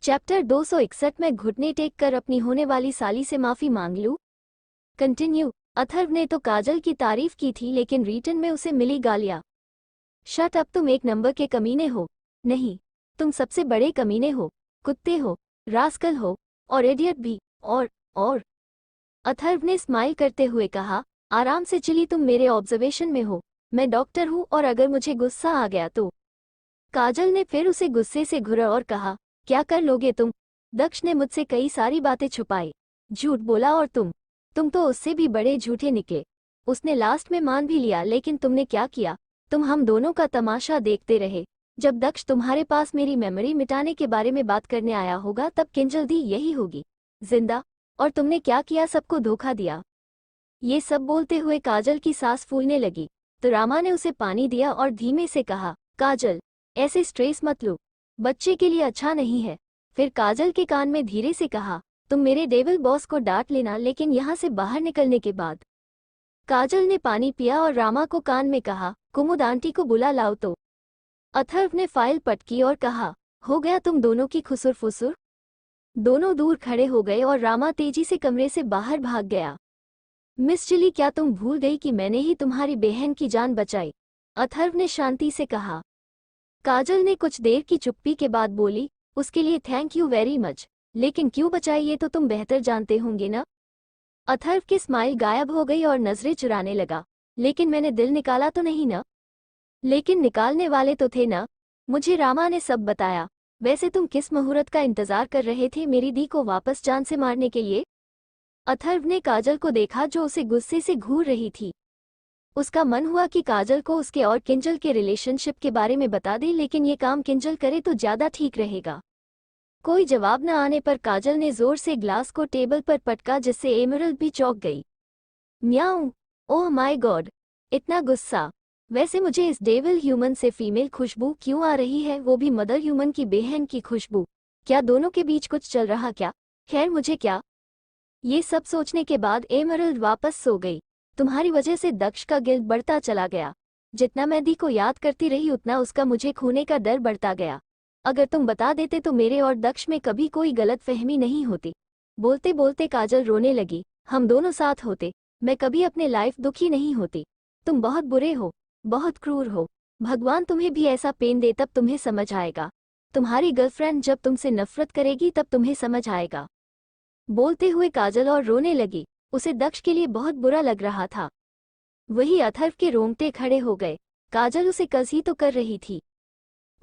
Chapter 261 में घुटने take कर अपनी होने वाली साली से माफी मांग लूं। कंटिन्यू। अथर्व ने तो काजल की तारीफ की थी लेकिन रिटर्न में उसे मिली गालियां। शट अप, तुम एक नंबर के कमीने हो। नहीं, तुम सबसे बड़े कमीने हो, कुत्ते हो, रास्कल हो और इडियट भी। और अथर्व ने स्माइल करते हुए कहा, आराम से चिली, तुम मेरे ऑब्जर्वेशन में हो। मैं डॉक्टर हूं और अगर मुझे गुस्सा आ गया तो। काजल ने फिर उसे गुस्से से घूरा और कहा, क्या कर लोगे तुम? दक्ष ने मुझसे कई सारी बातें छुपाई, झूठ बोला और तुम तो उससे भी बड़े झूठे निकले। उसने लास्ट में मान भी लिया, लेकिन तुमने क्या किया? तुम हम दोनों का तमाशा देखते रहे। जब दक्ष तुम्हारे पास मेरी मेमोरी मिटाने के बारे में बात करने आया होगा तब किंजल दी यही होगी, जिंदा। और तुमने क्या किया? सबको धोखा दिया। ये सब बोलते हुए काजल की सांस फूलने लगी तो रामा ने उसे पानी दिया और धीमे से कहा, काजल, ऐसे स्ट्रेस मत लो, बच्चे के लिए अच्छा नहीं है। फिर काजल के कान में धीरे से कहा, तुम मेरे डेविल बॉस को डांट लेना, लेकिन यहाँ से बाहर निकलने के बाद। काजल ने पानी पिया और रामा को कान में कहा, कुमुद आंटी को बुला लाओ तो। अथर्व ने फाइल पटकी और कहा, हो गया तुम दोनों की खुसुर फुसुर। दोनों दूर खड़े हो गए और रामा तेजी से कमरे से बाहर भाग गया। मिस चिली, क्या तुम भूल गई कि मैंने ही तुम्हारी बहन की जान बचाई? अथर्व ने शांति से कहा। काजल ने कुछ देर की चुप्पी के बाद बोली, उसके लिए थैंक यू वेरी मच, लेकिन क्यों बचाई ये तो तुम बेहतर जानते होंगे ना। अथर्व की स्माइल गायब हो गई और नजरें चुराने लगा, लेकिन मैंने दिल निकाला तो नहीं ना? लेकिन निकालने वाले तो थे ना। मुझे रामा ने सब बताया। वैसे तुम किस मुहूर्त का इंतजार कर रहे थे मेरी दी को वापस जान से मारने के लिए? अथर्व ने काजल को देखा जो उसे गुस्से से घूर रही थी। उसका मन हुआ कि काजल को उसके और किंजल के रिलेशनशिप के बारे में बता दे, लेकिन ये काम किंजल करे तो ज्यादा ठीक रहेगा। कोई जवाब न आने पर काजल ने जोर से ग्लास को टेबल पर पटका, जिससे एमरल्ड भी चौंक गई। म्याऊं, ओह माय गॉड, इतना गुस्सा। वैसे मुझे इस डेविल ह्यूमन से फीमेल खुशबू क्यों आ रही है, वो भी मदर ह्यूमन की बहन की खुशबू? क्या दोनों के बीच कुछ चल रहा क्या? खैर, मुझे क्या। ये सब सोचने के बाद एमरल्ड वापस सो गई। तुम्हारी वजह से दक्ष का गिल्ट बढ़ता चला गया। जितना मैं दी को याद करती रही उतना उसका मुझे खोने का डर बढ़ता गया। अगर तुम बता देते तो मेरे और दक्ष में कभी कोई गलतफहमी नहीं होती। बोलते बोलते काजल रोने लगी। हम दोनों साथ होते, मैं कभी अपने लाइफ दुखी नहीं होती। तुम बहुत बुरे हो, बहुत क्रूर हो। भगवान तुम्हें भी ऐसा पेन दे, तब तुम्हें समझ आएगा। तुम्हारी गर्लफ्रेंड जब तुमसे नफरत करेगी तब तुम्हें समझ आएगा। बोलते हुए काजल और रोने लगी। उसे दक्ष के लिए बहुत बुरा लग रहा था। वही अथर्व के रोंगटे खड़े हो गए। काजल उसे कसी तो कर रही थी।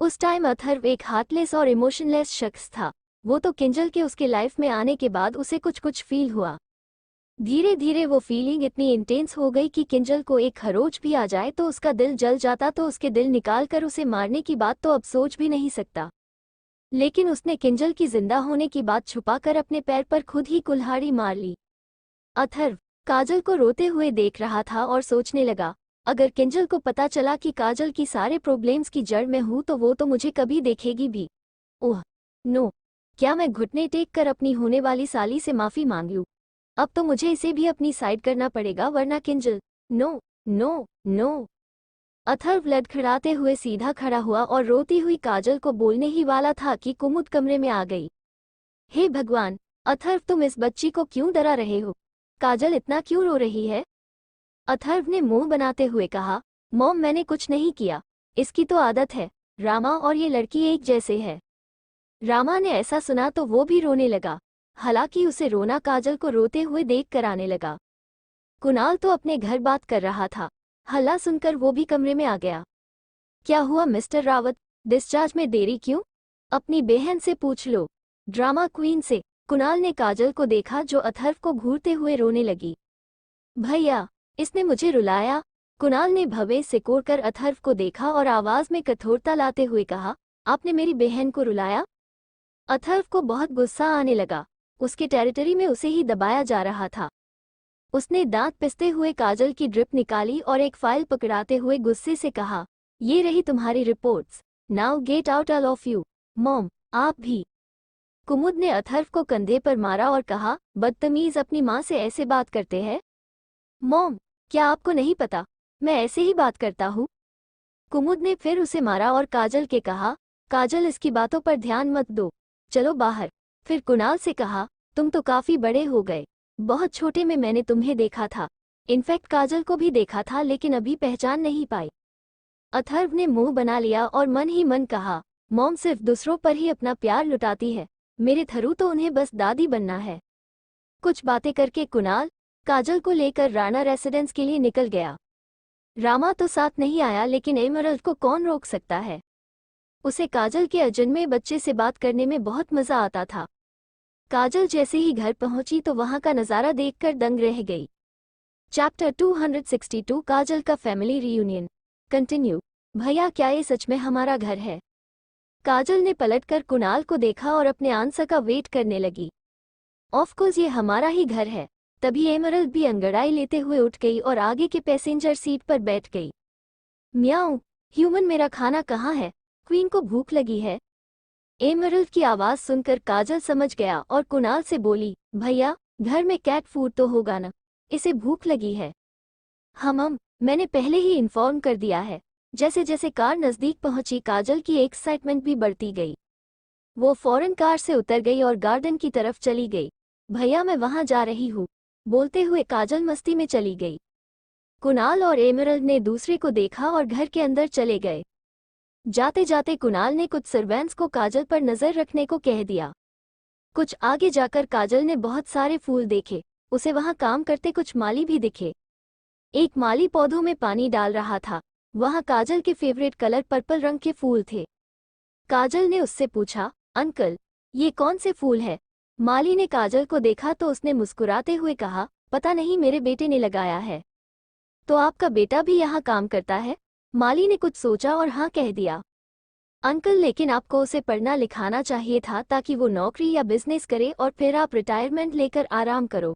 उस टाइम अथर्व एक हार्टलेस और इमोशनलेस शख्स था। वो तो किंजल के उसके लाइफ में आने के बाद उसे कुछ फील हुआ। धीरे धीरे वो फीलिंग इतनी इंटेंस हो गई कि किंजल को एक खरोच भी आ जाए तो उसका दिल जल जाता, तो उसके दिल निकाल कर उसे मारने की बात तो अब सोच भी नहीं सकता। लेकिन उसने किंजल की जिंदा होने की बात छुपाकर अपने पैर पर खुद ही कुल्हाड़ी मार ली। अथर्व काजल को रोते हुए देख रहा था और सोचने लगा, अगर किंजल को पता चला कि काजल की सारे प्रॉब्लम्स की जड़ में हूं तो वो तो मुझे कभी देखेगी भी। ओह नो, क्या मैं घुटने टेक कर अपनी होने वाली साली से माफी मांग लूं? अब तो मुझे इसे भी अपनी साइड करना पड़ेगा, वरना Kinjal. No no no. Atharv लड़खड़ाते हुए सीधा खड़ा हुआ और रोती हुई काजल को बोलने ही वाला था कि कुमुद कमरे में आ गई। हे भगवान, अथर्व, तुम इस बच्ची को क्यों डरा रहे हो? काजल इतना क्यों रो रही है? अथर्व ने मुंह बनाते हुए कहा, मॉम, मैंने कुछ नहीं किया। इसकी तो आदत है। रामा और ये लड़की एक जैसे है। रामा ने ऐसा सुना तो वो भी रोने लगा। हालांकि उसे रोना काजल को रोते हुए देख कर आने लगा। कुणाल तो अपने घर बात कर रहा था। हल्ला सुनकर वो भी कमरे में आ गया। क्या हुआ मिस्टर रावत, डिस्चार्ज में देरी क्यों? अपनी बहन से पूछ लो, ड्रामा क्वीन से। कुणाल ने काजल को देखा जो अथर्व को घूरते हुए रोने लगी। भैया, इसने मुझे रुलाया। कुणाल ने भवे से कोड़कर अथर्व को देखा और आवाज में कठोरता लाते हुए कहा, आपने मेरी बहन को रुलाया? अथर्व को बहुत गुस्सा आने लगा। उसके टेरिटरी में उसे ही दबाया जा रहा था। उसने दांत पिसते हुए काजल की ड्रिप निकाली और एक फाइल पकड़ाते हुए गुस्से से कहा, ये रही तुम्हारी reports. Now get out all of you. Mom, आप भी। कुमुद ने अथर्व को कंधे पर मारा और कहा, बदतमीज, अपनी माँ से ऐसे बात करते हैं? मॉम, क्या आपको नहीं पता मैं ऐसे ही बात करता हूँ? कुमुद ने फिर उसे मारा और काजल के कहा, काजल, इसकी बातों पर ध्यान मत दो। चलो बाहर। फिर कुणाल से कहा, तुम तो काफी बड़े हो गए, बहुत छोटे में मैंने तुम्हें देखा था, इनफैक्ट काजल को भी देखा था लेकिन अभी पहचान नहीं पाई। अथर्व ने मुंह बना लिया और मन ही मन कहा, मॉम सिर्फ दूसरों पर ही अपना प्यार लुटाती है, मेरे थरू तो उन्हें बस दादी बनना है। कुछ बातें करके कुणाल काजल को लेकर राणा रेसिडेंस के लिए निकल गया। रामा तो साथ नहीं आया लेकिन एमरल्ड को कौन रोक सकता है। उसे काजल के अजन्मे बच्चे से बात करने में बहुत मजा आता था। काजल जैसे ही घर पहुंची तो वहां का नजारा देखकर दंग रह गई। चैप्टर 262 काजल का फैमिली रियूनियन कंटिन्यू। भैया क्या ये सच में हमारा घर है? काजल ने पलटकर कुणाल को देखा और अपने आंसर का वेट करने लगी। ऑफकोर्स ये हमारा ही घर है। तभी एमरल्ड भी अंगड़ाई लेते हुए उठ गई और आगे के पैसेंजर सीट पर बैठ गई। म्याऊं, ह्यूमन मेरा खाना कहाँ है? क्वीन को भूख लगी है। एमरल्ड की आवाज सुनकर काजल समझ गया और कुणाल से बोली, भैया घर में कैट फूड तो होगा ना, इसे भूख लगी है। हम मैंने पहले ही इन्फॉर्म कर दिया है। जैसे जैसे कार नजदीक पहुंची काजल की एक्साइटमेंट भी बढ़ती गई। वो फौरन कार से उतर गई और गार्डन की तरफ चली गई। भैया मैं वहां जा रही हूँ, बोलते हुए काजल मस्ती में चली गई। कुणाल और एमरल्ड ने दूसरे को देखा और घर के अंदर चले गए। जाते जाते कुणाल ने कुछ सर्वेंट्स को काजल पर नजर रखने को कह दिया। कुछ आगे जाकर काजल ने बहुत सारे फूल देखे। उसे वहां काम करते कुछ माली भी दिखे। एक माली पौधों में पानी डाल रहा था। वहां काजल के फेवरेट कलर पर्पल रंग के फूल थे। काजल ने उससे पूछा, अंकल ये कौन से फूल है? माली ने काजल को देखा तो उसने मुस्कुराते हुए कहा, पता नहीं, मेरे बेटे ने लगाया है। तो आपका बेटा भी यहाँ काम करता है? माली ने कुछ सोचा और हाँ कह दिया। अंकल लेकिन आपको उसे पढ़ना लिखाना चाहिए था ताकि वो नौकरी या बिजनेस करे और फिर आप रिटायरमेंट लेकर आराम करो।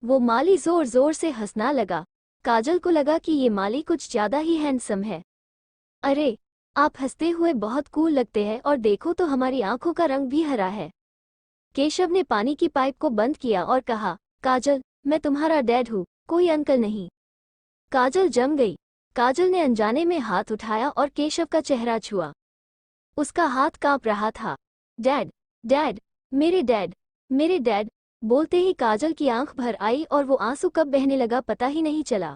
वो माली जोर जोर से हंसना लगा। काजल को लगा कि ये माली कुछ ज्यादा ही हैंडसम है। अरे आप हंसते हुए बहुत कूल लगते हैं और देखो तो हमारी आंखों का रंग भी हरा है। केशव ने पानी की पाइप को बंद किया और कहा, काजल मैं तुम्हारा डैड हूँ, कोई अंकल नहीं। काजल जम गई। काजल ने अनजाने में हाथ उठाया और केशव का चेहरा छुआ। उसका हाथ कांप रहा था। डैड, डैड, मेरे डैड, मेरे डैड, बोलते ही काजल की आंख भर आई और वो आंसू कब बहने लगा पता ही नहीं चला।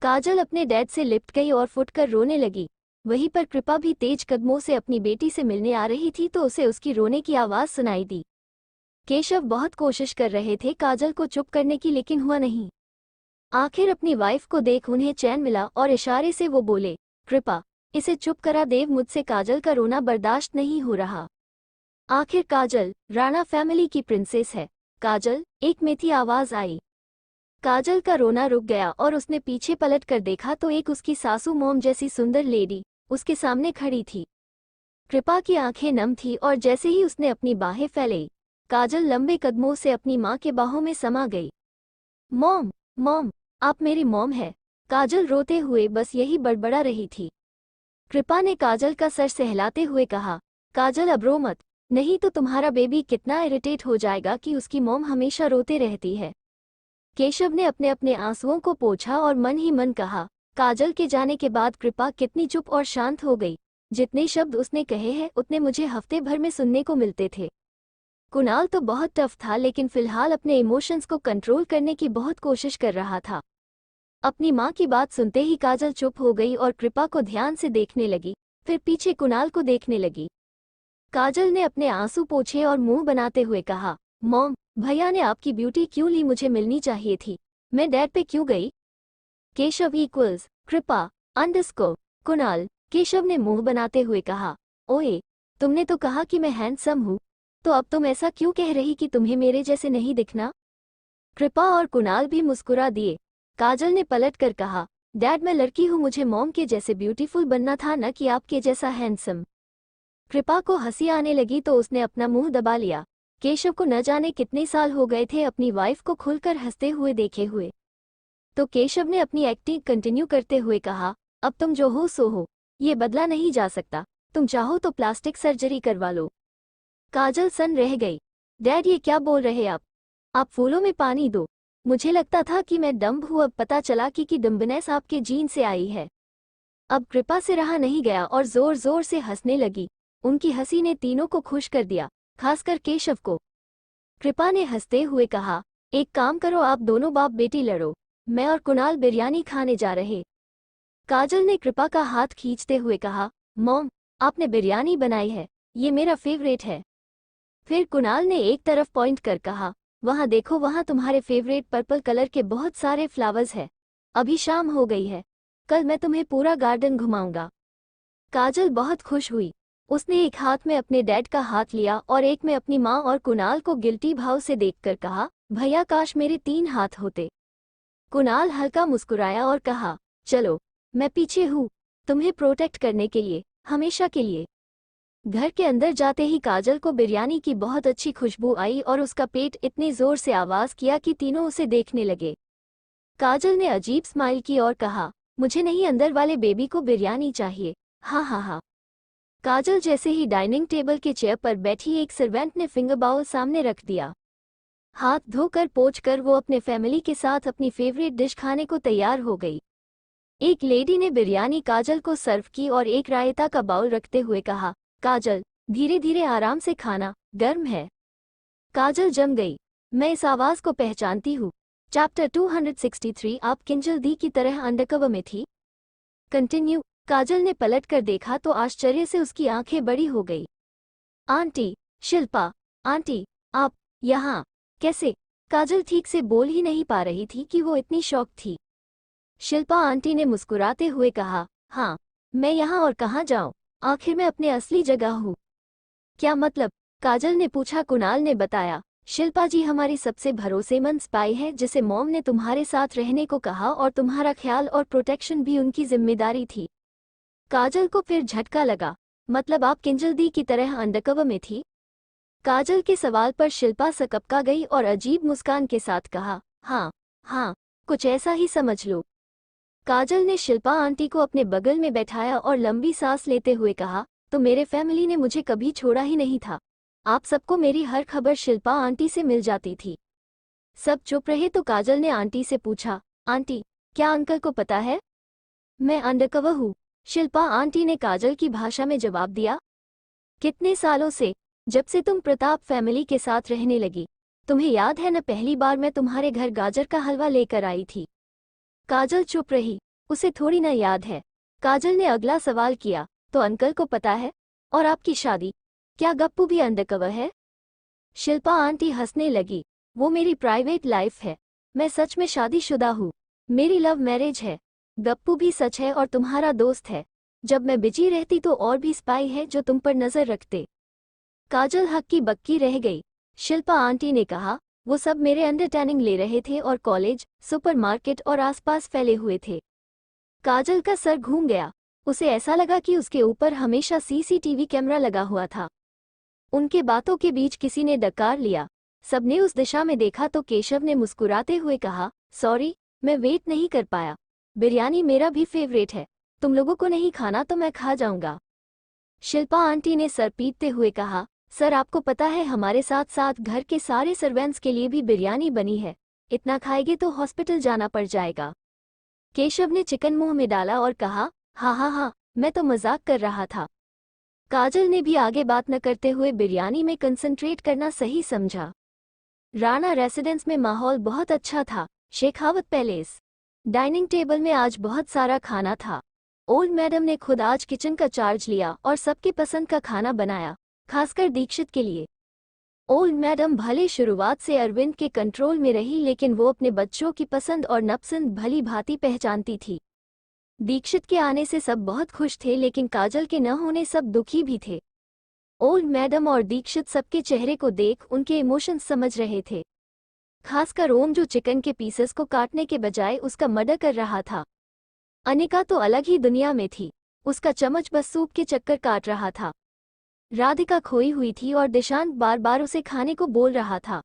काजल अपने डैड से लिपट गई और फुटकर रोने लगी। वहीं पर कृपा भी तेज कदमों से अपनी बेटी से मिलने आ रही थी तो उसे उसकी रोने की आवाज सुनाई दी। केशव बहुत कोशिश कर रहे थे काजल को चुप करने की लेकिन हुआ नहीं। आखिर अपनी वाइफ को देख उन्हें चैन मिला और इशारे से वो बोले, कृपा इसे चुप करा देव, मुझसे काजल का रोना बर्दाश्त नहीं हो रहा। आखिर काजल राणा फैमिली की प्रिंसेस है। काजल, एक मीठी आवाज आई। काजल का रोना रुक गया और उसने पीछे पलट कर देखा तो एक उसकी सासू मोम जैसी सुंदर लेडी उसके सामने खड़ी थी। कृपा की आंखें नम थी और जैसे ही उसने अपनी बाहें फैलाई काजल लंबे कदमों से अपनी माँ के बाहों में समा गई। मॉम, मॉम, आप मेरी मॉम है। काजल रोते हुए बस यही बड़बड़ा रही थी। कृपा ने काजल का सर सहलाते हुए कहा, काजल अब रो मत, नहीं तो तुम्हारा बेबी कितना इरिटेट हो जाएगा कि उसकी मॉम हमेशा रोते रहती है। केशव ने अपने अपने आंसुओं को पोंछा और मन ही मन कहा, काजल के जाने के बाद कृपा कितनी चुप और शांत हो गई। जितने शब्द उसने कहे हैं उतने मुझे हफ्ते भर में सुनने को मिलते थे। कुणाल तो बहुत टफ था लेकिन फिलहाल अपने इमोशंस को कंट्रोल करने की बहुत कोशिश कर रहा था। अपनी माँ की बात सुनते ही काजल चुप हो गई और कृपा को ध्यान से देखने लगी, फिर पीछे कुणाल को देखने लगी। काजल ने अपने आंसू पोंछे और मुंह बनाते हुए कहा, मॉम, भैया ने आपकी ब्यूटी क्यों ली? मुझे मिलनी चाहिए थी, मैं डैड पे क्यों गई? केशव इक्वल्स कृपा अंडरस्कोर कुणाल। केशव ने मुंह बनाते हुए कहा, ओए, तुमने तो कहा कि मैं हैंडसम हूँ, तो अब तुम ऐसा क्यों कह रही कि तुम्हें मेरे जैसे नहीं दिखना? कृपा और कुणाल भी मुस्कुरा दिए। काजल ने पलट कर कहा, डैड मैं लड़की हूँ, मुझे मॉम के जैसे ब्यूटीफुल बनना था न कि आपके जैसा हैंडसम। कृपा को हंसी आने लगी तो उसने अपना मुंह दबा लिया। केशव को न जाने कितने साल हो गए थे अपनी वाइफ को खुलकर हंसते हुए देखे हुए। तो केशव ने अपनी एक्टिंग कंटिन्यू करते हुए कहा, अब तुम जो हो सो हो, ये बदला नहीं जा सकता, तुम चाहो तो प्लास्टिक सर्जरी करवा लो। काजल सन रह गई। डैड ये क्या बोल रहे आप फूलों में पानी दो। मुझे लगता था कि मैं डम्ब हूँ, अब पता चला कि डम्बनेस आपके जीन से आई है। अब कृपा से रहा नहीं गया और जोर जोर से हंसने लगी। उनकी हंसी ने तीनों को खुश कर दिया। खासकर केशव को। कृपा ने हंसते हुए कहा, एक काम करो, आप दोनों बाप बेटी लड़ो, मैं और कुणाल बिरयानी खाने जा रहे। काजल ने कृपा का हाथ खींचते हुए कहा, मॉम, आपने बिरयानी बनाई है, ये मेरा फेवरेट है। फिर कुणाल ने एक तरफ पॉइंट कर कहा, वहाँ देखो, वहाँ तुम्हारे फेवरेट पर्पल कलर के बहुत सारे फ्लावर्स हैं। अभी शाम हो गई है, कल मैं तुम्हें पूरा गार्डन घुमाऊंगा। काजल बहुत खुश हुई। उसने एक हाथ में अपने डैड का हाथ लिया और एक में अपनी माँ और कुणाल को गिल्टी भाव से देखकर कहा, भैया काश मेरे 3 हाथ होते। कुणाल हल्का मुस्कुराया और कहा, चलो, मैं पीछे हूँ, तुम्हें प्रोटेक्ट करने के लिए, हमेशा के लिए। घर के अंदर जाते ही काजल को बिरयानी की बहुत अच्छी खुशबू आई और उसका पेट इतने जोर से आवाज किया कि तीनों उसे देखने लगे। काजल ने अजीब स्माइल की और कहा, मुझे नहीं, अंदर वाले बेबी को बिरयानी चाहिए। हाँ हाँ हाँ। काजल जैसे ही डाइनिंग टेबल के चेयर पर बैठी, एक सर्वेंट ने फिंगर बाउल सामने रख दिया। हाथ धोकर पोंछकर वो अपने फैमिली के साथ अपनी फेवरेट डिश खाने को तैयार हो गई। एक लेडी ने बिरयानी काजल को सर्व की और एक रायता का बाउल रखते हुए कहा, काजल, धीरे धीरे आराम से खाना, गर्म है। काजल जम गई। मैं इस आवाज को पहचानती हूँ। चैप्टर 263। आप किंजल दी की तरह अंडरकवर में थी। कंटिन्यू। काजल ने पलट कर देखा तो आश्चर्य से उसकी आंखें बड़ी हो गई। आंटी, शिल्पा, आंटी, आप यहाँ कैसे? काजल ठीक से बोल ही नहीं पा रही थी कि वो इतनी शॉक थी। शिल्पा आंटी ने मुस्कुराते हुए कहा, हाँ, मैं यहाँ और कहाँ जाऊँ, आखिर मैं अपने असली जगह हूँ। क्या मतलब? काजल ने पूछा। कुणाल ने बताया, शिल्पा जी हमारी सबसे भरोसेमंद स्पाई है जिसे मॉम ने तुम्हारे साथ रहने को कहा और तुम्हारा ख्याल और प्रोटेक्शन भी उनकी जिम्मेदारी थी। काजल को फिर झटका लगा, मतलब आप किंजल दी की तरह अंडरकवर में थी? काजल के सवाल पर शिल्पा सकपका गई और अजीब मुस्कान के साथ कहा, हाँ हाँ, कुछ ऐसा ही समझ लो। काजल ने शिल्पा आंटी को अपने बगल में बैठाया और लंबी सांस लेते हुए कहा, तो मेरे फैमिली ने मुझे कभी छोड़ा ही नहीं था। आप सबको मेरी हर खबर शिल्पा आंटी से मिल जाती थी। सब चुप रहे तो काजल ने आंटी से पूछा, आंटी, क्या अंकल को पता है मैं अंडरकवर हूँ? शिल्पा आंटी ने काजल की भाषा में जवाब दिया, कितने सालों से? जब से तुम प्रताप फैमिली के साथ रहने लगी। तुम्हें याद है न, पहली बार मैं तुम्हारे घर गाजर का हलवा लेकर आई थी। काजल चुप रही। उसे थोड़ी न याद है। काजल ने अगला सवाल किया, तो अंकल को पता है? और आपकी शादी, क्या गप्पू भी अंडरकवर है? शिल्पा आंटी हंसने लगी, वो मेरी प्राइवेट लाइफ है। मैं सच में शादीशुदा हूँ। मेरी लव मैरिज है। गप्पू भी सच है और तुम्हारा दोस्त है। जब मैं बिजी रहती तो और भी स्पाई है जो तुम पर नजर रखते। काजल हक्की बक्की रह गई। शिल्पा आंटी ने कहा, वो सब मेरे अंडर ट्रेनिंग ले रहे थे और कॉलेज, सुपरमार्केट और आसपास फैले हुए थे। काजल का सर घूम गया। उसे ऐसा लगा कि उसके ऊपर हमेशा सीसीटीवी कैमरा लगा हुआ था। उनके बातों के बीच किसी ने डकार लिया। सबने उस दिशा में देखा तो केशव ने मुस्कुराते हुए कहा, सॉरी, मैं वेट नहीं कर पाया। बिरयानी मेरा भी फेवरेट है। तुम लोगों को नहीं खाना तो मैं खा जाऊंगा। शिल्पा आंटी ने सर पीटते हुए कहा, सर आपको पता है हमारे साथ साथ घर के सारे सर्वेंट्स के लिए भी बिरयानी बनी है। इतना खाएंगे तो हॉस्पिटल जाना पड़ जाएगा। केशव ने चिकन मुंह में डाला और कहा, हाँ हाँ हाँ, मैं तो मजाक कर रहा था। काजल ने भी आगे बात न करते हुए बिरयानी में कंसंट्रेट करना सही समझा। राणा रेसिडेंस में माहौल बहुत अच्छा था। शेखावत पैलेस डाइनिंग टेबल में आज बहुत सारा खाना था। ओल्ड मैडम ने खुद आज किचन का चार्ज लिया और सबके पसंद का खाना बनाया, खासकर दीक्षित के लिए। ओल्ड मैडम भले शुरुआत से अरविंद के कंट्रोल में रही, लेकिन वो अपने बच्चों की पसंद और नापसंद भली भांति पहचानती थी। दीक्षित के आने से सब बहुत खुश थे, लेकिन काजल के न होने सब दुखी भी थे। ओल्ड मैडम और दीक्षित सबके चेहरे को देख उनके इमोशंस समझ रहे थे। खासकर ओम, जो चिकन के पीसेस को काटने के बजाय उसका मर्डर कर रहा था। अनिका तो अलग ही दुनिया में थी। उसका चम्मच बस सूप के चक्कर काट रहा था। राधिका खोई हुई थी और दिशांत बार बार उसे खाने को बोल रहा था।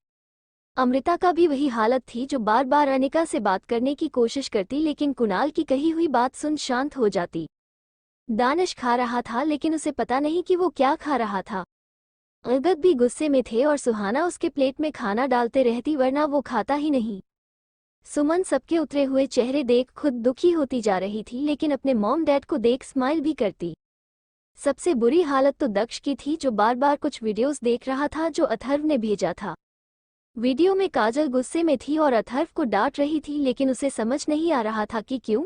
अमृता का भी वही हालत थी, जो बार बार अनिका से बात करने की कोशिश करती, लेकिन कुणाल की कही हुई बात सुन शांत हो जाती। दानिश खा रहा था, लेकिन उसे पता नहीं कि वो क्या खा रहा था। अर्गद भी गुस्से में थे और सुहाना उसके प्लेट में खाना डालते रहती, वरना वो खाता ही नहीं। सुमन सबके उतरे हुए चेहरे देख खुद दुखी होती जा रही थी, लेकिन अपने मॉम डैड को देख स्माइल भी करती। सबसे बुरी हालत तो दक्ष की थी, जो बार बार कुछ वीडियोस देख रहा था जो अथर्व ने भेजा था। वीडियो में काजल गुस्से में थी और अथर्व को डांट रही थी, लेकिन उसे समझ नहीं आ रहा था कि क्यों।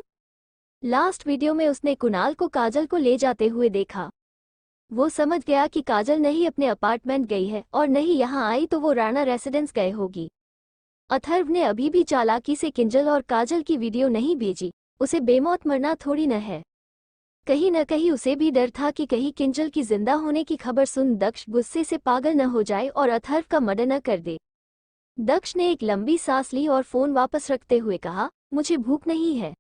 लास्ट वीडियो में उसने कुणाल को काजल को ले जाते हुए देखा। वो समझ गया कि काजल नहीं अपने अपार्टमेंट गई है, और नहीं यहाँ आई तो वो राणा रेसिडेंस गए होगी। अथर्व ने अभी भी चालाकी से किंजल और काजल की वीडियो नहीं भेजी। उसे बेमौत मरना थोड़ी न है। कहीं न कहीं उसे भी डर था कि कहीं किंजल की जिंदा होने की खबर सुन दक्ष गुस्से से पागल न हो जाए और अथर्व का मर्डर न कर दे। दक्ष ने एक लंबी सांस ली और फोन वापस रखते हुए कहा, मुझे भूख नहीं है।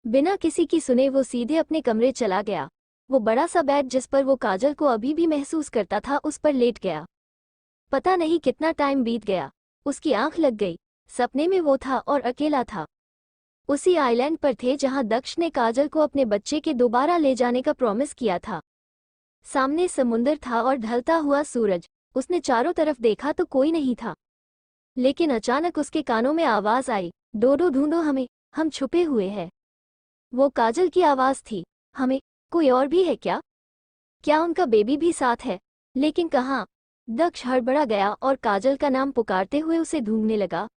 बिना किसी की सुने वो सीधे अपने कमरे चला गया। वो बड़ा सा बेड जिस पर वो काजल को अभी भी महसूस करता था, उस पर लेट गया। पता नहीं कितना टाइम बीत गया। उसकी आंख लग गई। सपने में वो था और अकेला था। उसी आइलैंड पर थे जहां दक्ष ने काजल को अपने बच्चे के दोबारा ले जाने का प्रॉमिस किया था। सामने समुंदर था और ढलता हुआ सूरज। उसने चारों तरफ देखा तो कोई नहीं था, लेकिन अचानक उसके कानों में आवाज आई, डोडो ढूंढो हमें, हम छुपे हुए हैं। वो काजल की आवाज थी। हमें? कोई और भी है क्या? क्या उनका बेबी भी साथ है? लेकिन कहाँ? दक्ष हड़बड़ा गया और काजल का नाम पुकारते हुए उसे ढूंढने लगा।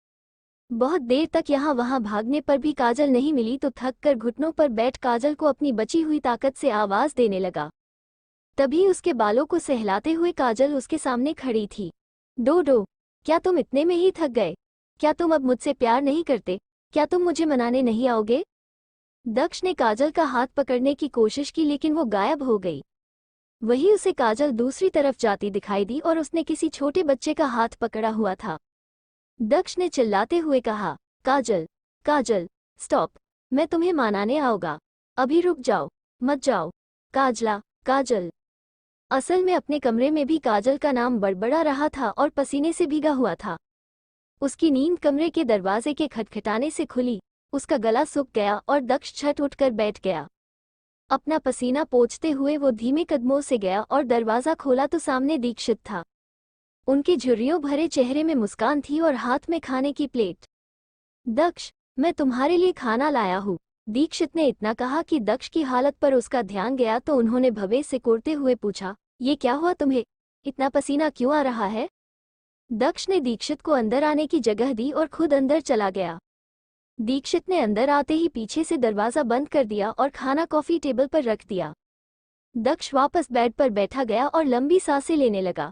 बहुत देर तक यहाँ वहाँ भागने पर भी काजल नहीं मिली तो थक कर घुटनों पर बैठ काजल को अपनी बची हुई ताकत से आवाज देने लगा। तभी उसके बालों को सहलाते हुए काजल उसके सामने खड़ी थी। डोडो, क्या तुम इतने में ही थक गए? क्या तुम अब मुझसे प्यार नहीं करते? क्या तुम मुझे मनाने नहीं आओगे? दक्ष ने काजल का हाथ पकड़ने की कोशिश की, लेकिन वो गायब हो गई। वही उसे काजल दूसरी तरफ जाती दिखाई दी और उसने किसी छोटे बच्चे का हाथ पकड़ा हुआ था। दक्ष ने चिल्लाते हुए कहा, काजल, काजल, स्टॉप, मैं तुम्हें मनाने आऊंगा। अभी रुक जाओ, मत जाओ। काजला, काजल। असल में अपने कमरे में भी काजल का नाम बड़बड़ा रहा था और पसीने से भीगा हुआ था। उसकी नींद कमरे के दरवाजे के खटखटाने से खुली। उसका गला सूख गया और दक्ष छट उठकर बैठ गया। अपना पसीना पोंछते हुए वो धीमे कदमों से गया और दरवाजा खोला तो सामने दीक्षित था। उनके झुर्रियों भरे चेहरे में मुस्कान थी और हाथ में खाने की प्लेट। दक्ष, मैं तुम्हारे लिए खाना लाया हूँ। दीक्षित ने इतना कहा कि दक्ष की हालत पर उसका ध्यान गया तो उन्होंने भवें से कोड़ते हुए पूछा, ये क्या हुआ तुम्हें? इतना पसीना क्यों आ रहा है? दक्ष ने दीक्षित को अंदर आने की जगह दी और खुद अंदर चला गया। दीक्षित ने अंदर आते ही पीछे से दरवाजा बंद कर दिया और खाना कॉफी टेबल पर रख दिया। दक्ष वापस बेड पर बैठा गया और लंबी सांसें लेने लगा।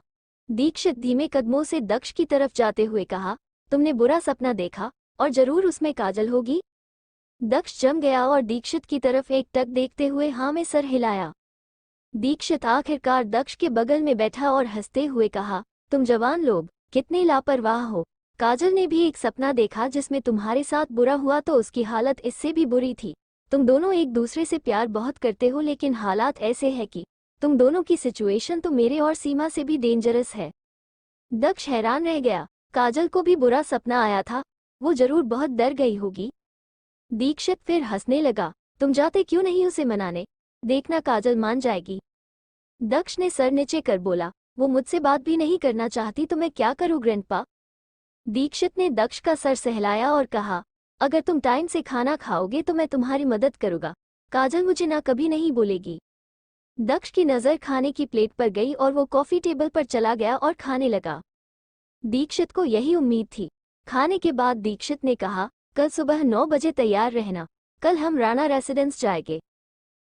दीक्षित धीमे कदमों से दक्ष की तरफ जाते हुए कहा, तुमने बुरा सपना देखा और जरूर उसमें काजल होगी। दक्ष जम गया और दीक्षित की तरफ एक टक देखते हुए हाँ में सर हिलाया। दीक्षित आखिरकार दक्ष के बगल में बैठा और हंसते हुए कहा, तुम जवान लोग कितने लापरवाह हो। काजल ने भी एक सपना देखा जिसमें तुम्हारे साथ बुरा हुआ तो उसकी हालत इससे भी बुरी थी। तुम दोनों एक दूसरे से प्यार बहुत करते हो, लेकिन हालात ऐसे है कि तुम दोनों की सिचुएशन तो मेरे और सीमा से भी डेंजरस है। दक्ष हैरान रह गया। काजल को भी बुरा सपना आया था? वो जरूर बहुत डर गई होगी। दीक्षित फिर हंसने लगा, तुम जाते क्यों नहीं उसे मनाने? देखना काजल मान जाएगी। दक्ष ने सर नीचे कर बोला, वो मुझसे बात भी नहीं करना चाहती तो मैं क्या करूं ग्रैंडपा? दीक्षित ने दक्ष का सर सहलाया और कहा, अगर तुम टाइम से खाना खाओगे तो मैं तुम्हारी मदद करूंगा। काजल मुझे ना कभी नहीं बोलेगी। दक्ष की नज़र खाने की प्लेट पर गई और वो कॉफी टेबल पर चला गया और खाने लगा। दीक्षित को यही उम्मीद थी। खाने के बाद दीक्षित ने कहा, कल सुबह 9 बजे तैयार रहना, कल हम राणा रेसिडेंस जाएंगे।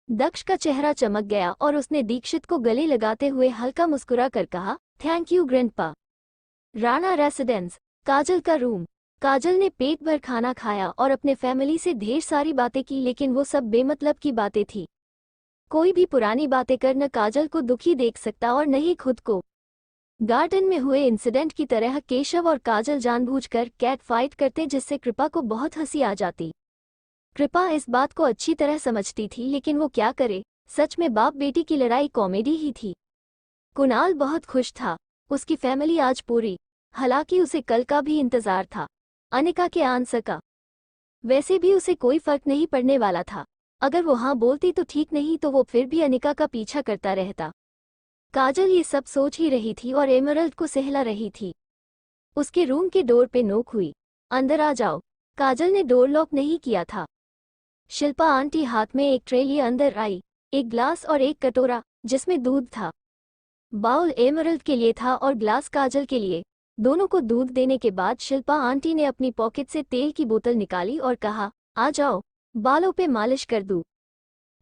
दक्ष का चेहरा चमक गया और उसने दीक्षित को गले लगाते हुए हल्का मुस्कुरा कर कहा, thank you grandpa. Rana residence, Kajal का रूम। काजल ने पेट भर खाना खाया और अपने फैमिली से ढेर सारी बातें की, लेकिन वो सब बेमतलब की बातें थी। कोई भी पुरानी बातें कर न काजल को दुखी देख सकता और न ही खुद को। गार्डन में हुए इंसिडेंट की तरह केशव और काजल जानबूझकर कैट फाइट करते, जिससे कृपा को बहुत हंसी आ जाती। कृपा इस बात को अच्छी तरह समझती थी, लेकिन वो क्या करे। सच में बाप बेटी की लड़ाई कॉमेडी ही थी। कुणाल बहुत खुश था। उसकी फैमिली आज पूरी। हालांकि उसे कल का भी इंतजार था, अनिका के आंसर का। वैसे भी उसे कोई फर्क नहीं पड़ने वाला था। अगर वो हाँ बोलती तो ठीक, नहीं तो वो फिर भी अनिका का पीछा करता रहता। काजल ये सब सोच ही रही थी और एमरल्ड को सहला रही थी। उसके रूम के डोर पे नोक हुई। अंदर आ जाओ। काजल ने डोर लॉक नहीं किया था। शिल्पा आंटी हाथ में एक ट्रे लिए अंदर आई। एक ग्लास और एक कटोरा। जिसमें दूध था। बाउल एमरल्ड के लिए था और ग्लास काजल के लिए। दोनों को दूध देने के बाद शिल्पा आंटी ने अपनी पॉकेट से तेल की बोतल निकाली और कहा, आ जाओ, बालों पे मालिश कर दूं।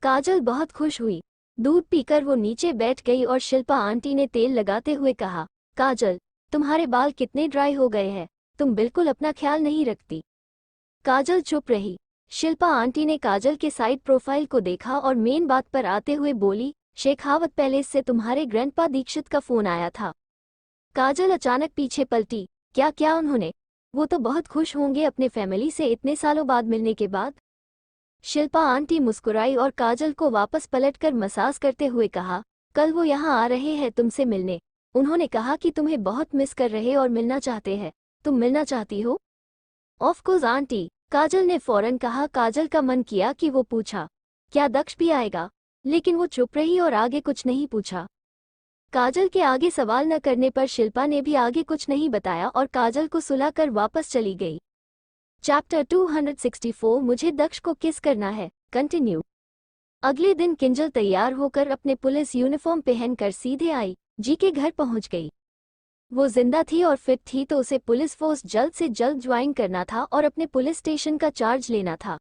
काजल बहुत खुश हुई। दूध पीकर वो नीचे बैठ गई और शिल्पा आंटी ने तेल लगाते हुए कहा, काजल, तुम्हारे बाल कितने ड्राई हो गए हैं, तुम बिल्कुल अपना ख्याल नहीं रखती। काजल चुप रही। शिल्पा आंटी ने काजल के साइड प्रोफाइल को देखा और मेन बात पर आते हुए बोली, शेखावत पैलेस से तुम्हारे ग्रैंडपा दीक्षित का फोन आया था। काजल अचानक पीछे पलटी। क्या क्या उन्होंने? वो तो बहुत खुश होंगे अपने फैमिली से इतने सालों बाद मिलने के बाद। शिल्पा आंटी मुस्कुराई और काजल को वापस पलटकर मसाज करते हुए कहा, कल वो यहाँ आ रहे हैं तुमसे मिलने। उन्होंने कहा कि तुम्हें बहुत मिस कर रहे और मिलना चाहते हैं। तुम मिलना चाहती हो? ऑफ कोर्स आंटी, काजल ने फौरन कहा। काजल का मन किया कि वो पूछा, क्या दक्ष भी आएगा, लेकिन वो चुप रही और आगे कुछ नहीं पूछा। काजल के आगे सवाल न करने पर शिल्पा ने भी आगे कुछ नहीं बताया और काजल को सुलाकर वापस चली गई। चैप्टर 264 मुझे दक्ष को किस करना है, कंटिन्यू। अगले दिन किंजल तैयार होकर अपने पुलिस यूनिफॉर्म पहनकर सीधे आई जी के घर पहुंच गई। वो जिंदा थी और फिट थी तो उसे पुलिस फोर्स जल्द से जल्द ज्वाइन करना था और अपने पुलिस स्टेशन का चार्ज लेना था।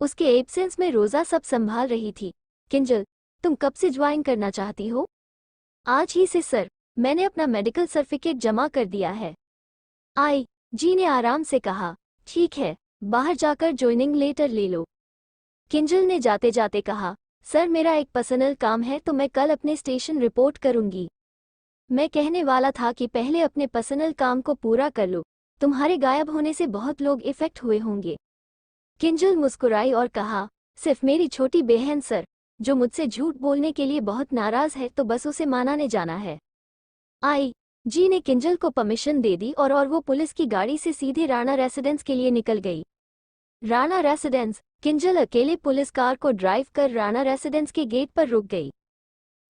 उसके एब्सेंस में रोजा सब संभाल रही थी। किंजल, तुम कब से ज्वाइन करना चाहती हो? आज ही से सर, मैंने अपना मेडिकल सर्टिफिकेट जमा कर दिया है। आई जी ने आराम से कहा, ठीक है, बाहर जाकर ज्वाइनिंग लेटर ले लो। किंजल ने जाते जाते कहा, सर मेरा एक पर्सनल काम है तो मैं कल अपने स्टेशन रिपोर्ट करूंगी। मैं कहने वाला था कि पहले अपने पर्सनल काम को पूरा कर लो, तुम्हारे गायब होने से बहुत लोग इफेक्ट हुए होंगे। किंजल मुस्कुराई और कहा, सिर्फ मेरी छोटी बहन सर, जो मुझसे झूठ बोलने के लिए बहुत नाराज है तो बस उसे मनाने जाना है। आई जी ने किंजल को परमिशन दे दी और वो पुलिस की गाड़ी से सीधे राणा रेसिडेंस के लिए निकल गई। राणा रेसिडेंस। किंजल अकेले पुलिस कार को ड्राइव कर राणा रेसिडेंस के गेट पर रुक गई।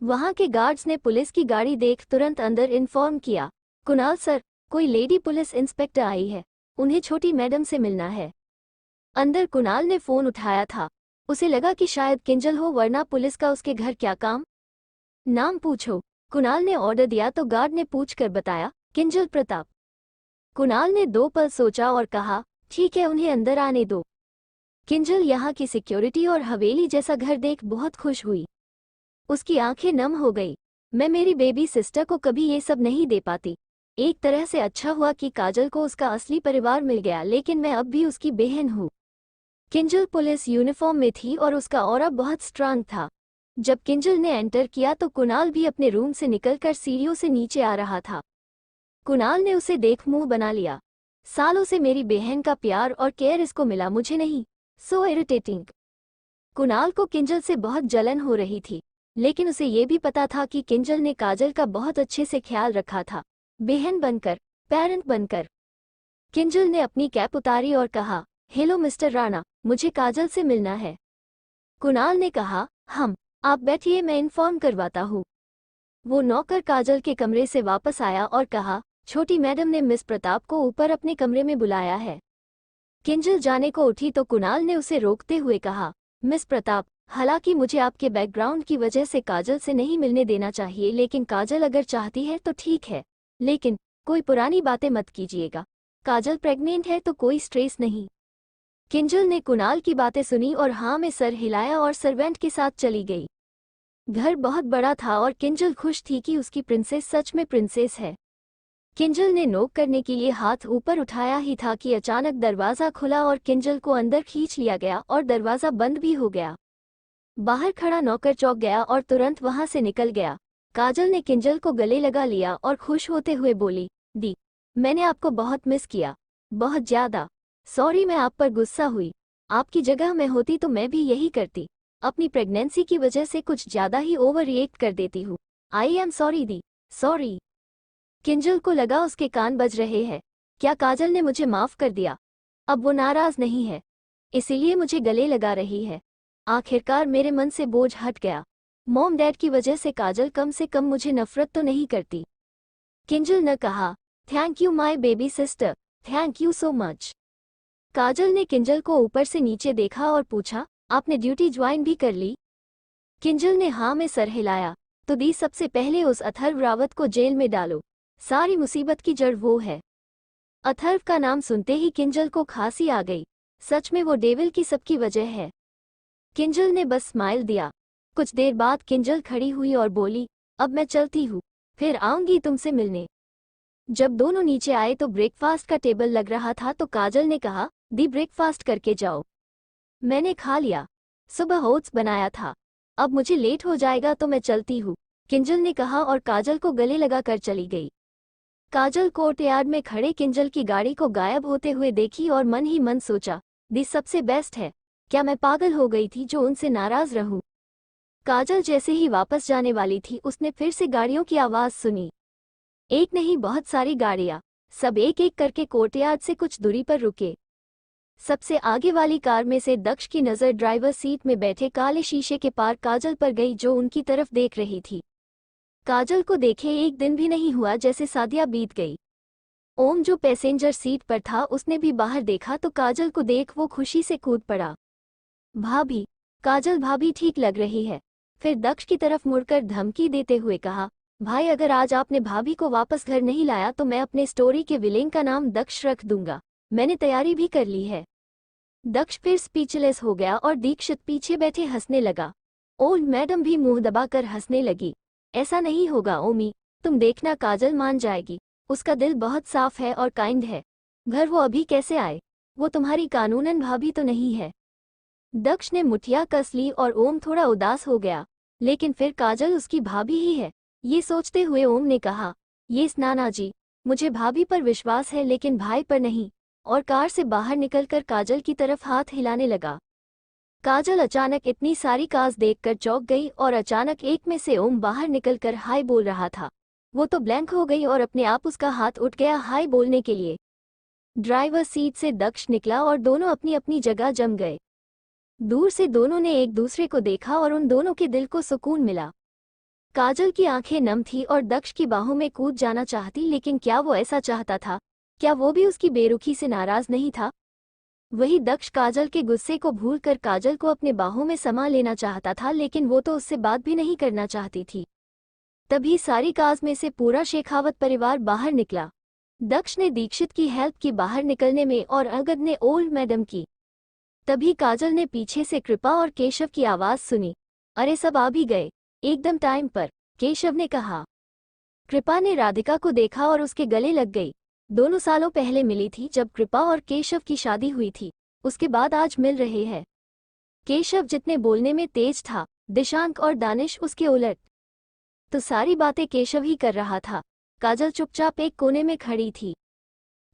वहां के गार्ड्स ने पुलिस की गाड़ी देख तुरंत अंदर इन्फॉर्म किया, कुणाल सर, कोई लेडी पुलिस इंस्पेक्टर आई है, उन्हें छोटी मैडम से मिलना है। अंदर कुणाल ने फोन उठाया था। उसे लगा कि शायद किंजल हो, वरना पुलिस का उसके घर क्या काम। नाम पूछो, कुणाल ने ऑर्डर दिया तो गार्ड ने पूछकर बताया, किंजल प्रताप। कुणाल ने 2 पल सोचा और कहा, ठीक है, उन्हें अंदर आने दो। किंजल यहाँ की सिक्योरिटी और हवेली जैसा घर देख बहुत खुश हुई। उसकी आंखें नम हो गई। मैं मेरी बेबी सिस्टर को कभी ये सब नहीं दे पाती। एक तरह से अच्छा हुआ कि काजल को उसका असली परिवार मिल गया, लेकिन मैं अब भी उसकी बहन हूँ। किंजल पुलिस यूनिफॉर्म में थी और उसका ऑरा बहुत स्ट्रांग था। जब किंजल ने एंटर किया तो कुणाल भी अपने रूम से निकलकर सीढ़ियों से नीचे आ रहा था। कुणाल ने उसे देख मुंह बना लिया। सालों से मेरी बहन का प्यार और केयर इसको मिला, मुझे नहीं। So irritating. कुणाल को किंजल से बहुत जलन हो रही थी, लेकिन उसे ये भी पता था कि किंजल ने काजल का बहुत अच्छे से ख्याल रखा था, बहन बनकर, पेरेंट बनकर। किंजल ने अपनी कैप उतारी और कहा, हेलो मिस्टर राणा, मुझे काजल से मिलना है। कुणाल ने कहा, आप बैठिए, मैं इन्फॉर्म करवाता हूँ। वो नौकर काजल के कमरे से वापस आया और कहा, छोटी मैडम ने मिस प्रताप को ऊपर अपने कमरे में बुलाया है। किंजल जाने को उठी तो कुणाल ने उसे रोकते हुए कहा, मिस प्रताप, हालांकि मुझे आपके बैकग्राउंड की वजह से काजल से नहीं मिलने देना चाहिए, लेकिन काजल अगर चाहती है तो ठीक है, लेकिन कोई पुरानी बातें मत कीजिएगा। काजल प्रेग्नेंट है तो कोई स्ट्रेस नहीं। किंजल ने कुणाल की बातें सुनी और हाँ में सर हिलाया और सर्वेंट के साथ चली गई। घर बहुत बड़ा था और किंजल खुश थी कि उसकी प्रिंसेस सच में प्रिंसेस है। किंजल ने नोक करने के लिए हाथ ऊपर उठाया ही था कि अचानक दरवाज़ा खुला और किंजल को अंदर खींच लिया गया और दरवाज़ा बंद भी हो गया। बाहर खड़ा नौकर चौंक गया और तुरंत वहां से निकल गया। काजल ने किंजल को गले लगा लिया और खुश होते हुए बोली, दी, मैंने आपको बहुत मिस किया, बहुत ज़्यादा। सॉरी, मैं आप पर गुस्सा हुई। आपकी जगह मैं होती तो मैं भी यही करती। अपनी प्रेगनेंसी की वजह से कुछ ज़्यादा ही ओवर रिएक्ट कर देती हूँ। I am sorry the, sorry. Kinjal को लगा उसके कान बज रहे हैं। क्या काजल ने मुझे माफ़ कर दिया? अब वो नाराज़ नहीं है, इसीलिए मुझे गले लगा रही है। आखिरकार मेरे मन से बोझ हट गया। मॉम डैड की वजह से काजल कम से कम मुझे नफरत तो नहीं करती। किंजल ने कहा, thank you my baby sister, thank you so much. Kajal ने किंजल को ऊपर से नीचे देखा और पूछा, आपने ड्यूटी ज्वाइन भी कर ली? किंजल ने हाँ में सर हिलाया। तो दी, सबसे पहले उस अथर्व रावत को जेल में डालो। सारी मुसीबत की जड़ वो है। अथर्व का नाम सुनते ही किंजल को खांसी आ गई। सच में वो डेविल की सबकी वजह है। किंजल ने बस स्माइल दिया। कुछ देर बाद किंजल खड़ी हुई और बोली, अब मैं चलती हूँ, फिर आऊंगी तुमसे मिलने। जब दोनों नीचे आए तो ब्रेकफास्ट का टेबल लग रहा था तो काजल ने कहा, दी ब्रेकफास्ट करके जाओ। मैंने खा लिया, सुबह ओट्स बनाया था। अब मुझे लेट हो जाएगा तो मैं चलती हूँ, किंजल ने कहा और काजल को गले लगाकर चली गई। काजल कोर्टयार्ड में खड़े किंजल की गाड़ी को गायब होते हुए देखी और मन ही मन सोचा, दी सबसे बेस्ट है। क्या मैं पागल हो गई थी जो उनसे नाराज रहूं। काजल जैसे ही वापस जाने वाली थी उसने फिर से गाड़ियों की आवाज सुनी। एक नहीं बहुत सारी गाड़ियां, सब एक एक करके कोर्टयार्ड से कुछ दूरी पर रुके। सबसे आगे वाली कार में से दक्ष की नज़र ड्राइवर सीट में बैठे काले शीशे के पार काजल पर गई जो उनकी तरफ देख रही थी। काजल को देखे एक दिन भी नहीं हुआ जैसे सादिया बीत गई। ओम जो पैसेंजर सीट पर था उसने भी बाहर देखा तो काजल को देख वो खुशी से कूद पड़ा। भाभी, काजल भाभी ठीक लग रही है। फिर दक्ष की तरफ मुड़कर धमकी देते हुए कहा, भाई अगर आज आपने भाभी को वापस घर नहीं लाया तो मैं अपने स्टोरी के विलेन का नाम दक्ष रख दूंगा। मैंने तैयारी भी कर ली है। दक्ष फिर स्पीचलेस हो गया और दीक्षित पीछे बैठे हंसने लगा। ओल्ड मैडम भी मुंह दबाकर हंसने लगी। ऐसा नहीं होगा ओमी, तुम देखना काजल मान जाएगी। उसका दिल बहुत साफ है और काइंड है। घर वो अभी कैसे आए? वो तुम्हारी कानूनन भाभी तो नहीं है। दक्ष ने मुठिया कस ली और ओम थोड़ा उदास हो गया, लेकिन फिर काजल उसकी भाभी ही है, ये सोचते हुए ओम ने कहा, ये नाना जी, मुझे भाभी पर विश्वास है लेकिन भाई पर नहीं। और कार से बाहर निकलकर काजल की तरफ हाथ हिलाने लगा। काजल अचानक इतनी सारी कार्स देखकर चौंक गई और अचानक एक में से ओम बाहर निकलकर हाय बोल रहा था। वो तो ब्लैंक हो गई और अपने आप उसका हाथ उठ गया हाय बोलने के लिए। ड्राइवर सीट से दक्ष निकला और दोनों अपनी अपनी जगह जम गए। दूर से दोनों ने एक दूसरे को देखा और उन दोनों के दिल को सुकून मिला। काजल की आंखें नम थी और दक्ष की बाहों में कूद जाना चाहती, लेकिन क्या वो ऐसा चाहता था? क्या वो भी उसकी बेरुखी से नाराज नहीं था? वही दक्ष काजल के गुस्से को भूलकर काजल को अपने बाहों में समा लेना चाहता था, लेकिन वो तो उससे बात भी नहीं करना चाहती थी। तभी सारी काज में से पूरा शेखावत परिवार बाहर निकला। दक्ष ने दीक्षित की हेल्प की बाहर निकलने में और अगद ने ओल्ड मैडम की। तभी काजल ने पीछे से कृपा और केशव की आवाज सुनी। अरे सब आ भी गए, एकदम टाइम पर, केशव ने कहा। कृपा ने राधिका को देखा और उसके गले लग गई। दोनों सालों पहले मिली थी जब कृपा और केशव की शादी हुई थी, उसके बाद आज मिल रहे हैं। केशव जितने बोलने में तेज था, दिशांक और दानिश उसके उलट। तो सारी बातें केशव ही कर रहा था। काजल चुपचाप एक कोने में खड़ी थी।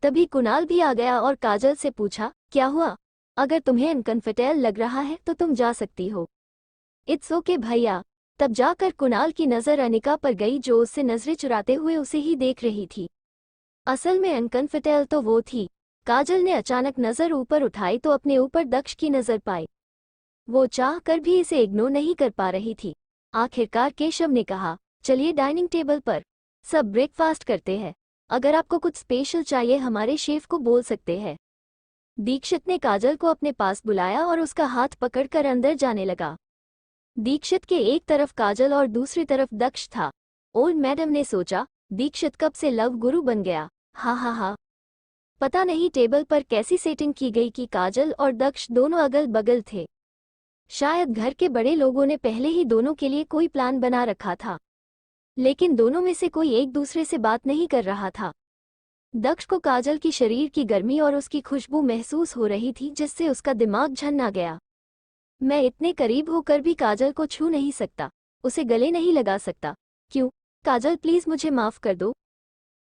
तभी कुणाल भी आ गया और काजल से पूछा, क्या हुआ? अगर तुम्हें अनकंफर्टेबल लग रहा है तो तुम जा सकती हो। इट्स ओके भैया। तब जाकर कुणाल की नज़र अनिका पर गई जो उससे नजरें चुराते हुए उसे ही देख रही थी। असल में अनकंफर्टेबल तो वो थी। काजल ने अचानक नज़र ऊपर उठाई तो अपने ऊपर दक्ष की नज़र पाई। वो चाह कर भी इसे इग्नोर नहीं कर पा रही थी। आखिरकार केशव ने कहा, चलिए डाइनिंग टेबल पर, सब ब्रेकफास्ट करते हैं। अगर आपको कुछ स्पेशल चाहिए हमारे शेफ को बोल सकते हैं। दीक्षित ने काजल को अपने पास बुलाया और उसका हाथ पकड़कर अंदर जाने लगा। दीक्षित के एक तरफ काजल और दूसरी तरफ दक्ष था। ओल्ड मैडम ने सोचा, दीक्षित कब से लव गुरु बन गया। हा। पता नहीं टेबल पर कैसी सेटिंग की गई कि काजल और दक्ष दोनों अगल बगल थे। शायद घर के बड़े लोगों ने पहले ही दोनों के लिए कोई प्लान बना रखा था, लेकिन दोनों में से कोई एक दूसरे से बात नहीं कर रहा था। दक्ष को काजल की शरीर की गर्मी और उसकी खुशबू महसूस हो रही थी जिससे उसका दिमाग झन्ना गया। मैं इतने करीब होकर भी काजल को छू नहीं सकता, उसे गले नहीं लगा सकता। क्यों? काजल प्लीज मुझे माफ कर दो।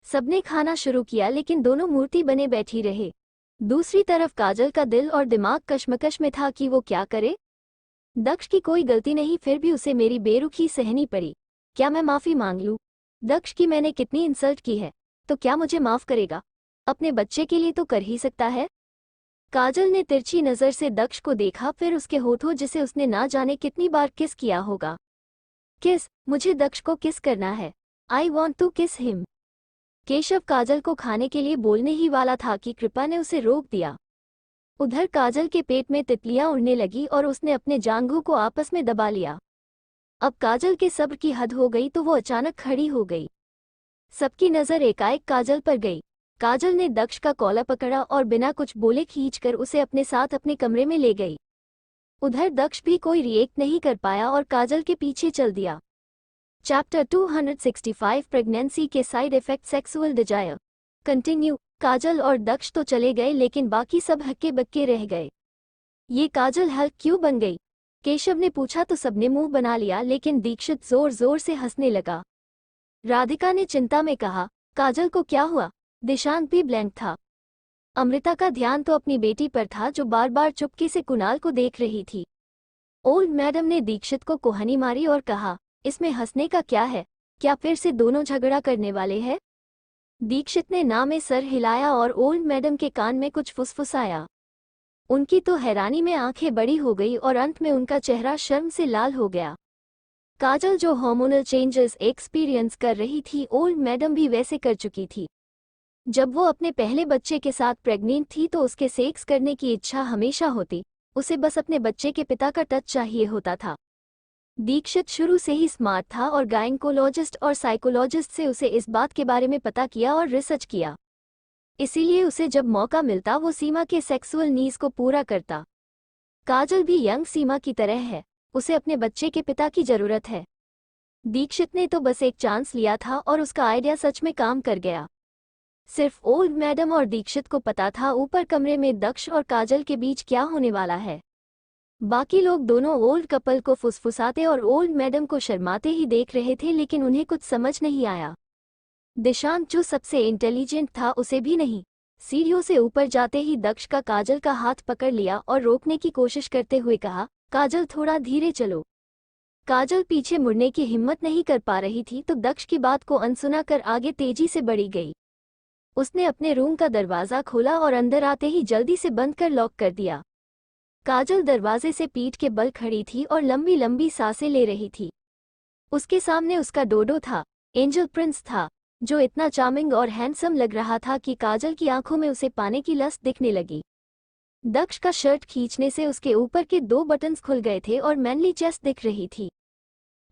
सबने खाना शुरू किया लेकिन दोनों मूर्ति बने बैठी रहे। दूसरी तरफ काजल का दिल और दिमाग कश्मकश में था कि वो क्या करे। दक्ष की कोई गलती नहीं, फिर भी उसे मेरी बेरुखी सहनी पड़ी। क्या मैं माफी मांग लूं? दक्ष की मैंने कितनी इंसल्ट की है, तो क्या मुझे माफ करेगा? अपने बच्चे के लिए तो कर ही सकता है। काजल ने तिरछी नज़र से दक्ष को देखा, फिर उसके होठों जिसे उसने ना जाने कितनी बार किस किया होगा। किस? मुझे दक्ष को किस करना है। आई वॉन्ट टू किस हिम। केशव काजल को खाने के लिए बोलने ही वाला था कि कृपा ने उसे रोक दिया। उधर काजल के पेट में तितलियां उड़ने लगी और उसने अपने जांघों को आपस में दबा लिया। अब काजल के सब्र की हद हो गई तो वो अचानक खड़ी हो गई। सबकी नज़र एकाएक काजल पर गई। काजल ने दक्ष का कॉलर पकड़ा और बिना कुछ बोले खींचकर उसे अपने साथ अपने कमरे में ले गई। उधर दक्ष भी कोई रिएक्ट नहीं कर पाया और काजल के पीछे चल दिया। चैप्टर 265 प्रेगनेंसी के side effect sexual desire continue. Kajal और दक्ष तो चले गए लेकिन बाकी सब हक्के बक्के रह गए। ये काजल हल्क क्यों बन गई? केशव ने पूछा तो सबने मुंह बना लिया, लेकिन दीक्षित जोर जोर से हंसने लगा। राधिका ने चिंता में कहा, काजल को क्या हुआ? दिशांक भी ब्लैंक था। अमृता का ध्यान तो अपनी बेटी पर था जो बार बार चुपके से कुणाल को देख रही थी। ओल्ड मैडम ने दीक्षित को कोहनी मारी और कहा, इसमें हंसने का क्या है? क्या फिर से दोनों झगड़ा करने वाले हैं? दीक्षित ने ना में सर हिलाया और ओल्ड मैडम के कान में कुछ फुसफुसाया। उनकी तो हैरानी में आंखें बड़ी हो गई और अंत में उनका चेहरा शर्म से लाल हो गया। काजल जो हार्मोनल चेंजेस एक्सपीरियंस कर रही थी, ओल्ड मैडम भी वैसे कर चुकी थी। जब वो अपने पहले बच्चे के साथ प्रेग्नेंट थी तो उसके सेक्स करने की इच्छा हमेशा होती, उसे बस अपने बच्चे के पिता का टच चाहिए होता था। दीक्षित शुरू से ही स्मार्ट था और गायनेकोलॉजिस्ट और साइकोलॉजिस्ट से उसे इस बात के बारे में पता किया और रिसर्च किया। इसीलिए उसे जब मौका मिलता वो सीमा के सेक्सुअल नीड्स को पूरा करता। काजल भी यंग सीमा की तरह है, उसे अपने बच्चे के पिता की जरूरत है। दीक्षित ने तो बस एक चांस लिया था और उसका आइडिया सच में काम कर गया। सिर्फ ओल्ड मैडम और दीक्षित को पता था ऊपर कमरे में दक्ष और काजल के बीच क्या होने वाला है। बाकी लोग दोनों ओल्ड कपल को फुसफुसाते और ओल्ड मैडम को शर्माते ही देख रहे थे, लेकिन उन्हें कुछ समझ नहीं आया। दिशांक जो सबसे इंटेलिजेंट था उसे भी नहीं। सीढ़ियों से ऊपर जाते ही दक्ष का काजल का हाथ पकड़ लिया और रोकने की कोशिश करते हुए कहा, काजल थोड़ा धीरे चलो। काजल पीछे मुड़ने की हिम्मत नहीं कर पा रही थी तो दक्ष की बात को अनसुना कर आगे तेजी से बढ़ी गई। उसने अपने रूम का दरवाज़ा खोला और अंदर आते ही जल्दी से बंद कर लॉक कर दिया। काजल दरवाजे से पीठ के बल खड़ी थी और लंबी लंबी सांसें ले रही थी। उसके सामने उसका डोडो था, एंजल प्रिंस था, जो इतना चार्मिंग और हैंडसम लग रहा था कि काजल की आंखों में उसे पाने की लस्ट दिखने लगी। दक्ष का शर्ट खींचने से उसके ऊपर के 2 बटन्स खुल गए थे और मैनली चेस्ट दिख रही थी।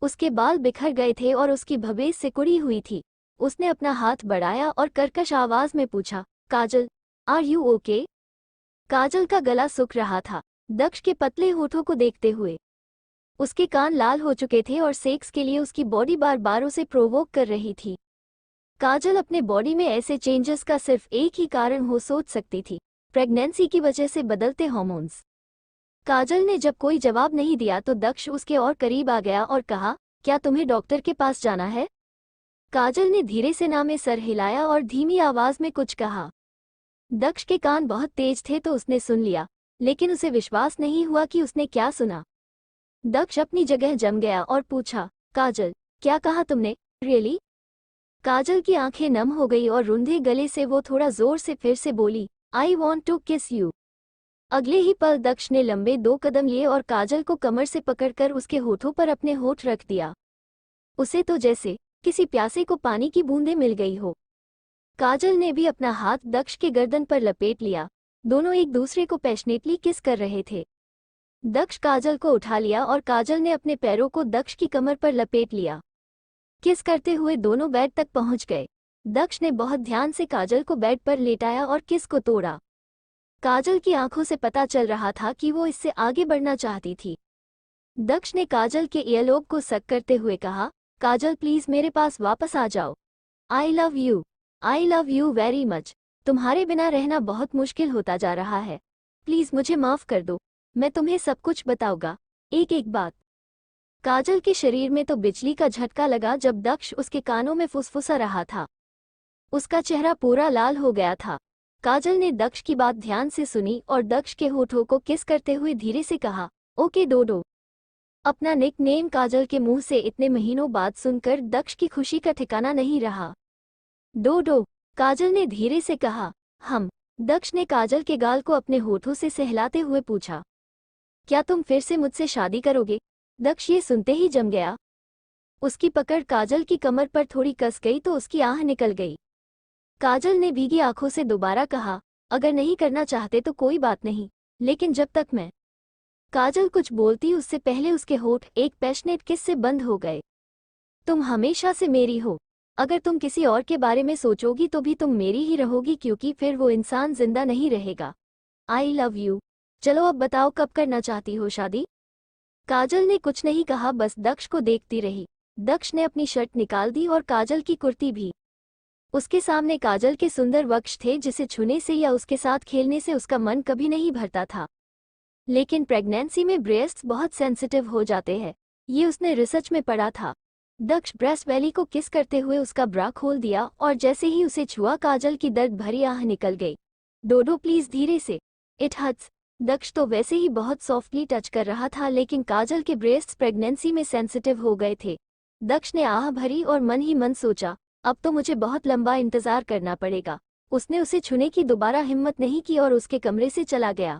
उसके बाल बिखर गए थे और उसकी भवेश सिकुड़ी हुई थी। उसने अपना हाथ बढ़ाया और कर्कश आवाज में पूछा, काजल, आर यू ओके? काजल का गला सूख रहा था, दक्ष के पतले होठों को देखते हुए। उसके कान लाल हो चुके थे और सेक्स के लिए उसकी बॉडी बार बार उसे प्रोवोक कर रही थी। काजल अपने बॉडी में ऐसे चेंजेस का सिर्फ एक ही कारण हो सोच सकती थी, प्रेगनेंसी की वजह से बदलते हार्मोन्स। काजल ने जब कोई जवाब नहीं दिया तो दक्ष उसके और करीब आ गया और कहा, क्या तुम्हें डॉक्टर के पास जाना है? काजल ने धीरे से ना में सर हिलाया और धीमी आवाज में कुछ कहा। दक्ष के कान बहुत तेज थे तो उसने सुन लिया, लेकिन उसे विश्वास नहीं हुआ कि उसने क्या सुना। दक्ष अपनी जगह जम गया और पूछा, काजल, क्या कहा तुमने? रियली? काजल की आंखें नम हो गई और रुंधे गले से वो थोड़ा जोर से फिर से बोली, आई वॉन्ट टू किस यू। अगले ही पल दक्ष ने लंबे 2 कदम लिए और काजल को कमर से पकड़कर उसके होठों पर अपने होठ रख दिया। उसे तो जैसे किसी प्यासे को पानी की बूंदें मिल गई हो। काजल ने भी अपना हाथ दक्ष के गर्दन पर लपेट लिया। दोनों एक दूसरे को पैशनेटली किस कर रहे थे। दक्ष काजल को उठा लिया और काजल ने अपने पैरों को दक्ष की कमर पर लपेट लिया। किस करते हुए दोनों बेड तक पहुंच गए। दक्ष ने बहुत ध्यान से काजल को बेड पर लेटाया और किस को तोड़ा। काजल की आंखों से पता चल रहा था कि वो इससे आगे बढ़ना चाहती थी। दक्ष ने काजल के ईयरलोब को सक करते हुए कहा, काजल प्लीज मेरे पास वापस आ जाओ। I love you very much. तुम्हारे बिना रहना बहुत मुश्किल होता जा रहा है। प्लीज मुझे माफ कर दो, मैं तुम्हें सब कुछ बताऊंगा, एक एक बात। काजल के शरीर में तो बिजली का झटका लगा जब दक्ष उसके कानों में फुसफुसा रहा था। उसका चेहरा पूरा लाल हो गया था। काजल ने दक्ष की बात ध्यान से सुनी और दक्ष के होठों को किस करते हुए धीरे से कहा, ओके डोडो। अपना निक नेम काजल के मुंह से इतने महीनों बाद सुनकर दक्ष की खुशी का ठिकाना नहीं रहा। डोडो, काजल ने धीरे से कहा। हम। दक्ष ने काजल के गाल को अपने होठों से सहलाते हुए पूछा, क्या तुम फिर से मुझसे शादी करोगे? दक्ष ये सुनते ही जम गया। उसकी पकड़ काजल की कमर पर थोड़ी कस गई तो उसकी आह निकल गई। काजल ने भीगी आंखों से दोबारा कहा, अगर नहीं करना चाहते तो कोई बात नहीं, लेकिन जब तक मैं काजल कुछ बोलती उससे पहले उसके होठ एक पैशनेट किस से बंद हो गए। तुम हमेशा से मेरी हो। अगर तुम किसी और के बारे में सोचोगी तो भी तुम मेरी ही रहोगी, क्योंकि फिर वो इंसान जिंदा नहीं रहेगा। I love you. चलो अब बताओ कब करना चाहती हो शादी। काजल ने कुछ नहीं कहा, बस दक्ष को देखती रही। दक्ष ने अपनी शर्ट निकाल दी और काजल की कुर्ती भी। उसके सामने काजल के सुंदर वक्ष थे जिसे छूने से या उसके साथ खेलने से उसका मन कभी नहीं भरता था। लेकिन प्रेगनेंसी में ब्रेस्ट्स बहुत सेंसिटिव हो जाते हैं, ये उसने रिसर्च में पढ़ा था। दक्ष ब्रेस्ट वैली को किस करते हुए उसका ब्रा खोल दिया और जैसे ही उसे छुआ काजल की दर्द भरी आह निकल गई। डोडो प्लीज धीरे से, इट हर्ट्स। दक्ष तो वैसे ही बहुत सॉफ्टली टच कर रहा था, लेकिन काजल के ब्रेस्ट्स प्रेगनेंसी में सेंसिटिव हो गए थे। दक्ष ने आह भरी और मन ही मन सोचा, अब तो मुझे बहुत लंबा इंतजार करना पड़ेगा। उसने उसे छूने की दोबारा हिम्मत नहीं की और उसके कमरे से चला गया।